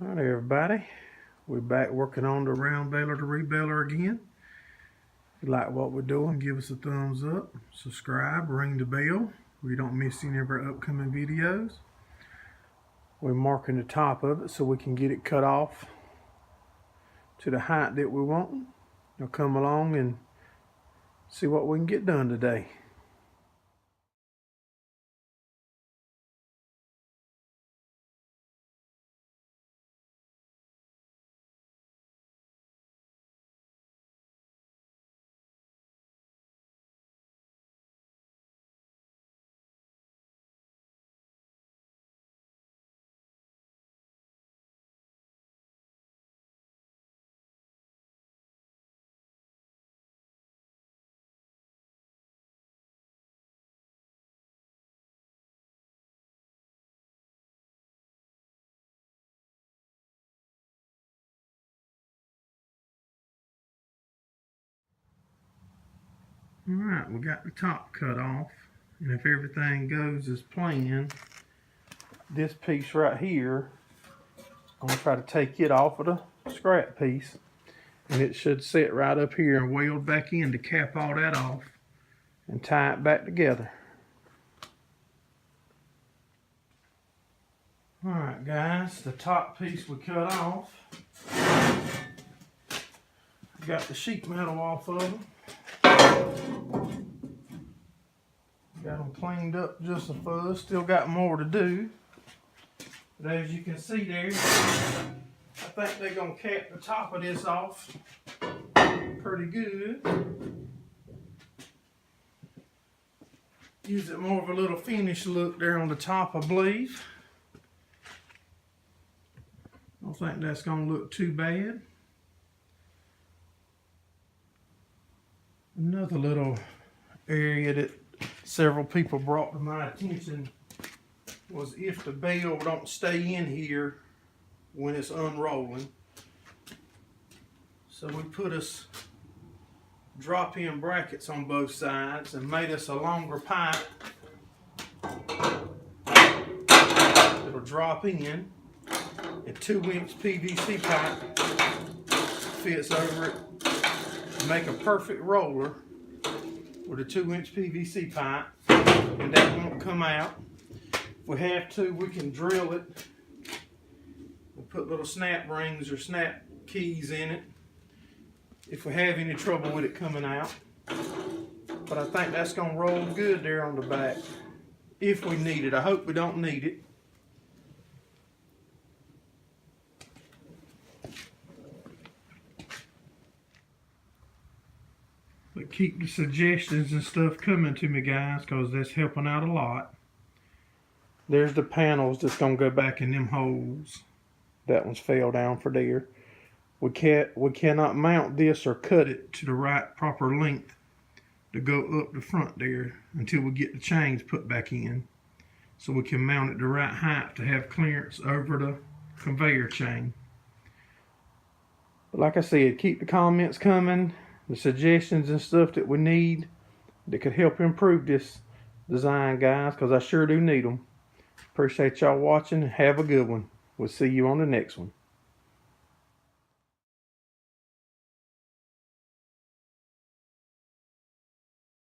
Alright everybody, we're back working on the round baler to rebaler again. If you like what we're doing, give us a thumbs up, subscribe, ring the bell so you don't miss any of our upcoming videos. We're marking the top of it so we can get it cut off to the height that we want. Now come along and see what we can get done today. Alright, we got the top cut off, and if everything goes as planned, this piece right here, I'm going to try to take it off of the scrap piece, and it should sit right up here and weld back in to cap all that off and tie it back together. Alright guys, the top piece we cut off, got the sheet metal off of them. Got them cleaned up just a fuzz. Still got more to do. But as you can see there, I think they're going to cap the top of this off pretty good. Use it more of a little finish look there on the top, I believe. I don't think that's going to look too bad. Another little area that several people brought to my attention was if the bell don't stay in here when it's unrolling. So we put us drop-in brackets on both sides and made us a longer pipe. It'll drop in. A 2-inch PVC pipe fits over it. Make a perfect roller with a 2-inch PVC pipe, and that won't come out. If we have to, we can drill it. We'll put little snap rings or snap keys in it if we have any trouble with it coming out. But I think that's going to roll good there on the back if we need it. I hope we don't need it. But keep the suggestions and stuff coming to me, guys, because that's helping out a lot. There's the panels that's going to go back in them holes. That one's fell down for there. We cannot mount this or cut it to the right proper length to go up the front there until we get the chains put back in. So we can mount it the right height to have clearance over the conveyor chain. But like I said, keep the comments coming. The suggestions and stuff that we need that could help improve this design, guys, because I sure do need them. Appreciate y'all watching. Have a good one. We'll see you on the next one.